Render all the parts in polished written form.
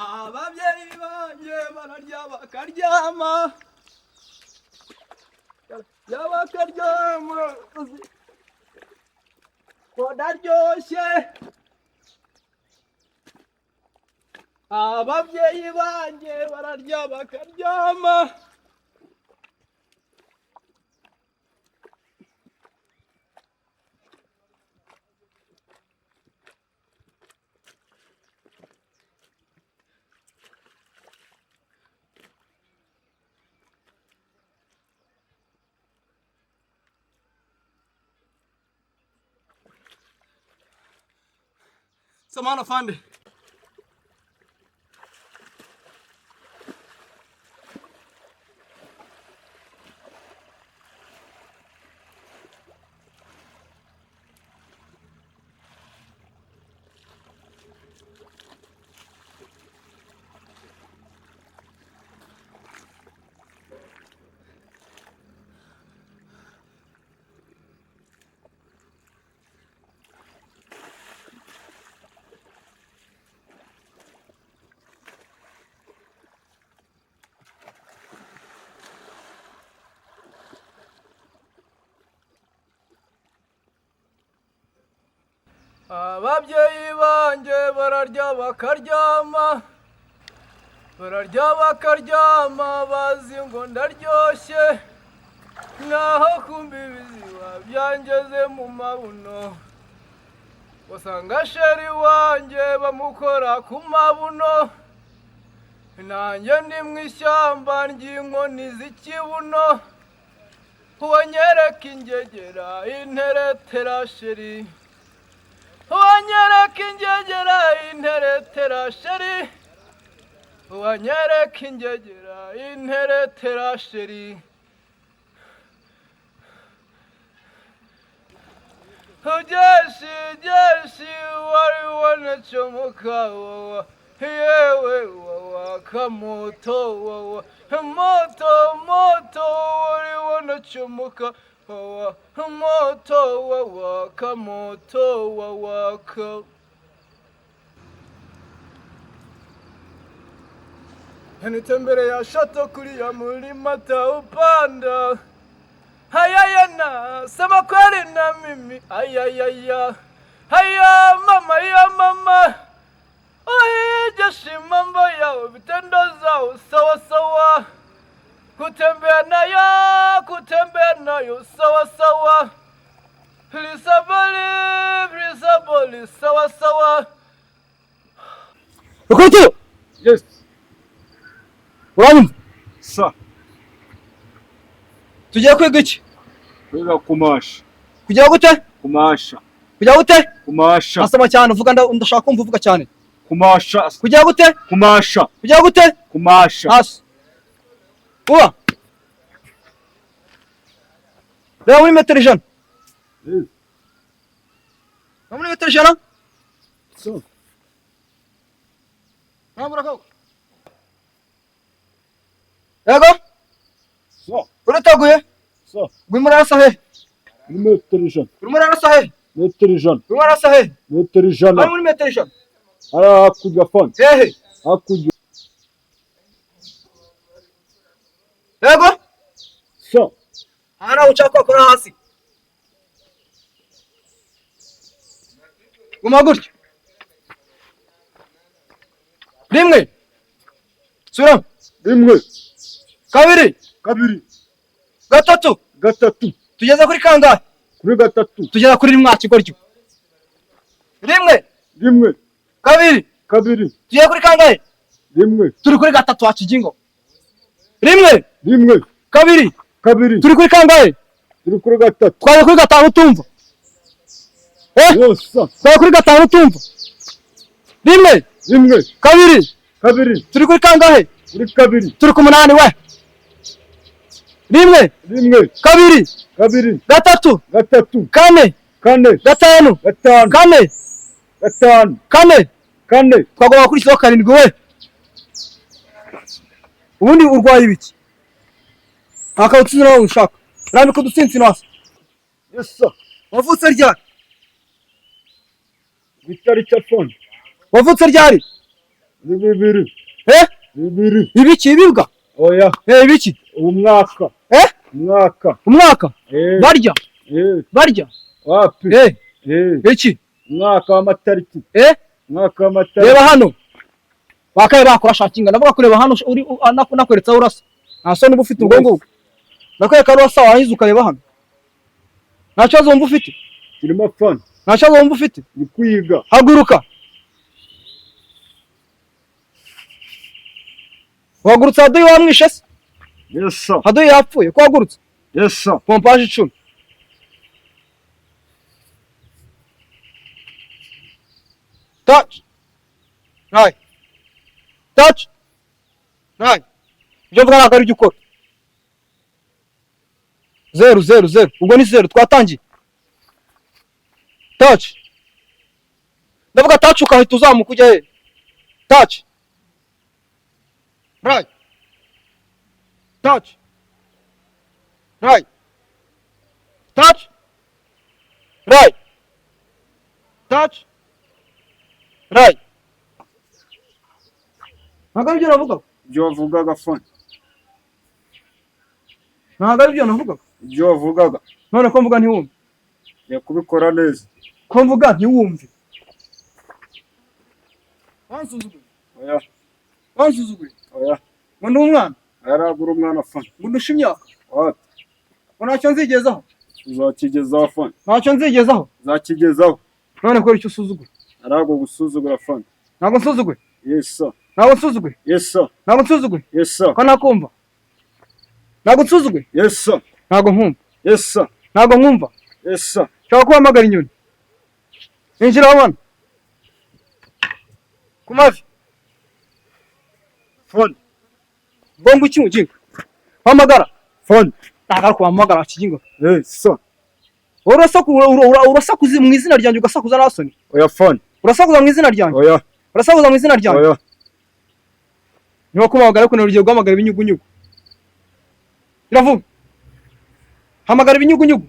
ababyeyi banjye bararya bakaryama bakaryama ko ndaryoshye. Ababyeyi banjye bararya bakaryama. Samahani afande. Ababyeyi banjye bararya bakaryama, bararya bakaryama bazi ngo ndaryoshye, naho kumva ibiziba byangeze mu mabuno, usanga sheri wanjye bamukora ku mabuno, nanjye ndi mu ishyamba ry'inkoni z'ikibuno, wanyereka ingegera interetera sheri, wanyereka ingegera interetera sheri, wanyereka ingegera interetera sheri. Jeshi jeshi wari wanachomoka wawa, yewe wawa kamoto wawa, moto moto wari wanachomoka wawa, moto wawa kamoto wawa ka. Nitembelea shato kulia mulima taupanda, hayayana sema kweli na mimi, ayayaya haya mama, jeshi mambo yao vitendo zao sawa sawa, kutembea nayo sawa sawa, lisaboli sawa sawa. Rukutu! Yes. Uranyumva? Sa. Tugiye kwiga iki? Kwiga kumasha. Kugira gute? Kumasha. Kugira gute? Kumasha. Asoma cyane uvuga ndashaka kumva uvuga cyane. Kumasha. Kugira gute? Kumasha. Kugira gute? Kumasha. Hasi. Uwa. Reba muri metero ijana. Yes. Reba muri metero ijana. So. Nambura ko. Yego? So. Urataguye? So. Gwimurasa he? Metero ijana. Urumurasa he? Metero ijana. Urumurasa he? Metero ijana. Ari muri metero ijana. Ara hakurya fone. Hehe. Hakurya. Yego? So. Ana uchakwa kora hasi. Guma gutyo. Rimwe. Sura. Rimwe. Kabiri. Kabiri. Gatatu. Gatatu. Tugeze kuri kangahe? Kuri gatatu. Tugeze kuri rimwe kigoryo. Rimwe. Rimwe. Kabiri. Kabiri. Tugeze kuri kangahe? Rimwe. Turi kuri gatatu hakigingo. Rimwe. Rimwe. Kabiri. Kabiri. Turi kuri kangahe? Turi kuri gatatu. Twaje kuri gatanu tumva. Yosa. Twaje kuri gatanu tumva. Rimwe. Rimwe. Kabiri. Kabiri. Turi kuri kangahe? Kuri kabiri. Turi ku munani we. Rimwe. Rimwe. Kabiri. Kabiri. Gatatu. Gatatu. Kane. Kane. Gatanu. Gatanu. Kane. Gatanu. Kane. Kane. Twagomba gukurikizaho karindwi we. Ubundi urwaye ibiki? Akawutuzi nawe ushaka. Rambika udutsinsino hasi. Yosa. Wavutse ryari? Bitari chafone. Wavutse ryari? Ni bibiri. Eh? Bibiri. Ibiki ibibwa? Oya. Ibiki? Umwaka. Umwaka. Umwaka? Barya? Barya? Wapi? Iki? Umwaka w'amatariki. Umwaka w'amatariki. Reba hano. Bakaye bakora shakinga ndavuga kureba hano uri nakweretsa urasa. Ntaso niba ufite ubwongo. Nakwereka urasa wahize ukareba hano. Nta kibazo wumva ufite? Kirimo fun. Nta kibazo wumva ufite? Ni kwiga. Haguruka. Wagurutse haduyi wamwishe se? Yes sir. Haduyi yapfuye ko wagurutse? Yes sir. Pompage 10. Touch. Right. Touch. Right. Ibyo mvuga ntabwo ari byo ukora. 0 ubwo ni 0 twatangiye. Touch. Ndavuga touch ukahita uzamuka ujya he? Touch. Right. Touch. Right. Touch. Right. Touch. Right. Ntabwo aribyo navugaga. Ibyo wavugaga fun. Ntabwo aribyo navugaga. Ibyo wavugaga. None ko mvuga ntiwumve. Ya kubikora neza. Ko mvuga ntiwumve. Wansuzuguye. Oya. Wansuzuguye. Oya. Ngo ndi umwana. Aragura umwana fun. Ngo ndusha imyaka. What? Ngo ntacyo nzigezaho. Uzakigezaho fun. Ntacyo nzigezaho. Uzakigezaho. None ko icyo usuzugura. Arago gusuzugura fun. Ntabwo nsuzuguye. Yes sir. Ntabwo nsuzuguye. Yes sir. Ntabwo nsuzuguye. Yes sir. Ko nakumva. Ntabwo nsuzuguye. Yes sir. Ntabwo nkumva. Yes sir. Ntabwo nkumva. Yes sir. Shaka kuhamagara inyoni. Injira hano. Kumavi. Fun. Bongo iki mujinga. Hamagara. Fun. Ntabwo kuhamagara kijinga. Yes sir. Urasakuza mu izina ryanjye ugasakuza nasoni. Oya fun. Urasakuza mu izina ryanjye. Oya. Urasakuza mu izina ryanjye. Oya. Niba kumagara ko ugiye guhamagara ibinyugunyugu. Iravuga. Hamagara ibinyugunyugu.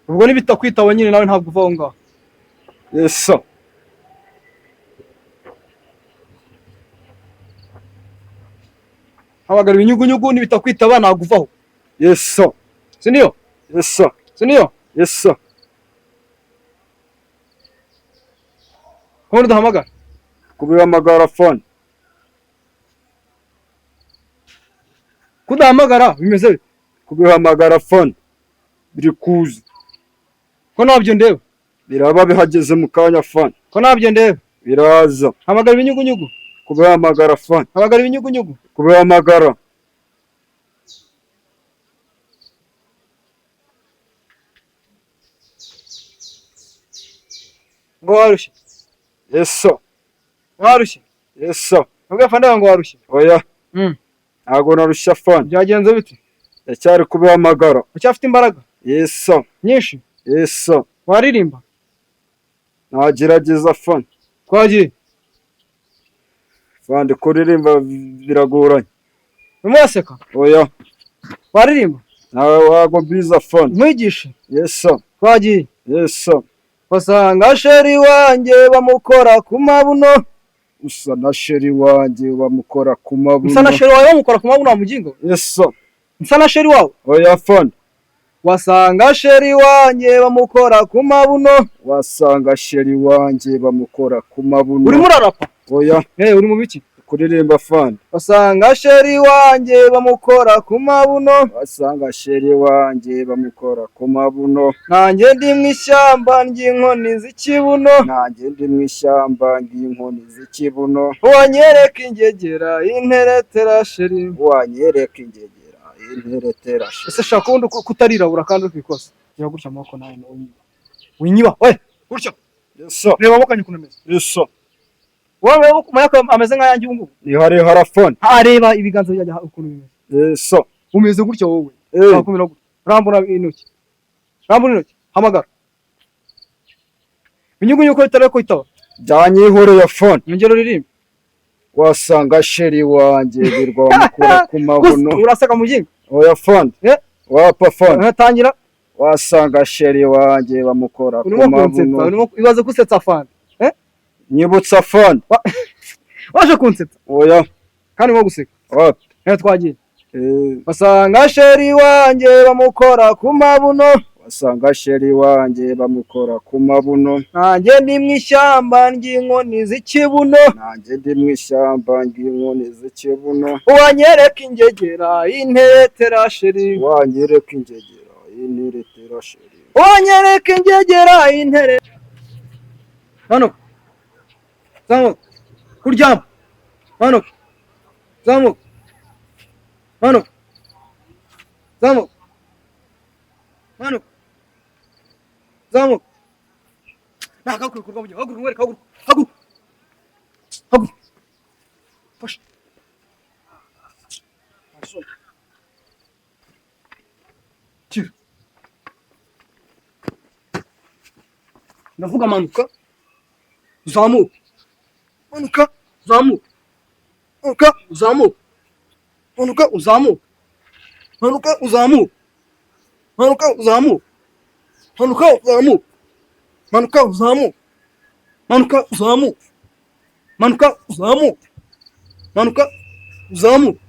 Ubwo nibitakwitaho nyine nawe ntabwo uvaho ngaho. Yes sir. Hamagara ibinyugunyugu nibitakwitaba ntabwo uvaho. Yes sir. Siniyo? Yes sir. Siniyo? Yes sir. Kondo hamagara. Kubihamagara fun. Kudahamagara bimeze bite? Kubihamagara fun. Biri kuza. Ko nabyo ndeba. Biraba bihageze mu kanya fun. Ko nabyo ndeba. Biraza. Hamagara ibinyugunyugu. Kubihamagara fun. Hamagara ibinyugunyugu. Kubihamagara. Ngo warushye. Yes sir. Warushye. Yes sir. Ubwo afande ngo warushye. Oya. Ntago narushya fun. Byagenze bite? Yacyari kubihamagara. Ucyafite imbaraga? Yes sir. Nyinshi. Yes sir. Waririmba? Nagerageza fun. Twagiye. Fun kuririmba biragoranye. Umwaseka? Oya. Waririmba? Nawe wago biza fun. Mwigishe? Yes sir. Twagiye. Yes sir. Wasanga sheri wanjye bamukora ku mabuno. Usa na sheri wanjye bamukora ku mabuno. Usa na sheri wawe bamukora ku mabuno amujingo? Yes sir. Usa na sheri wawe? Oya fun. Wasanga sheri wanjye bamukora ku mabuno. Wasanga sheri wanjye bamukora ku mabuno. Uri murarapa? Oya. Uri mu biki? Kuririmba fun. Wasanga sheri wanjye bamukora ku mabuno. Wasanga sheri wanjye bamukora ku mabuno. Nanjye ndi mu ishyamba ry'inkoni z'ikibuno. Nanjye ndi mu ishyamba ry'inkoni z'ikibuno. Wanyereka ingegera interetera sheri. Wanyereka ingegera interetera sheri. Ese shaka ubundi kutarirabura kandi ukikosa. Jya gutya amaboko nawe winyiba. We gutya. Yes sir. Reba amaboko yanyu kunameze. Yes sir. Wowe mayako ameze nk'ayanjye ubu ngubu. Ni hari fun. Areba ibiganza byanjye ukuntu bimeze. Yes sir. Umeze gutya wowe. Bakumira gutya. Rambura intoki. Rambura intoki. Hamagara. Binyugunyuko bitare ko itaba. Byanyihoreye fun. Ngero ririmba. Wasanga sheri wanjye birwa bamukora ku mabuno. Urasaka mujinga. Oya fun. Wapa fun. Tangira. wasanga sheri wanjye bamukora ku urimo kunsetsa, mabuno. urimo ibaze kusetsa fani. Nyibutsa fone. Waje kunsetsa Oya. kandi urimo guseka. Wapi? Twagiye. Eh, Basanga sheri wanjye bamukora ku mabuno, wasanga sheri wanjye bamukora ku mabuno. nanjye ndi mu ishyamba ry'inkoni z'ikibuno, Nanjye ndi mu ishyamba ry'inkoni z'ikibuno. wanyereka ingegera interetera sheri, Wanyereka ingegera y'intiretera sheri. wanyereka ingegera intere. Hano zamuka kuryama, hano zamuka, hano zamuka, hano zamuka. Ntakakure kurwa mujye, haguruka wereka, haguruka, haguruka, haguruka, fasha. Tira. Ndavuga manuka, uzamuka, manuka, uzamuka, manuka, uzamuka, manuka, uzamuka, manuka, uzamuka, manuka, uzamuka, manuka, uzamuka, manuka, uzamuka, manuka, uzamuka, manuka, uzamuka, manuka, uzamuka,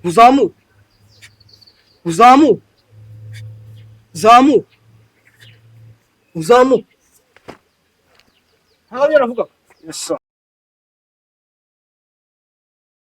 uzamuka, uzamuka, uzamuka, uzamuka. Hariya navuga. Yes sir.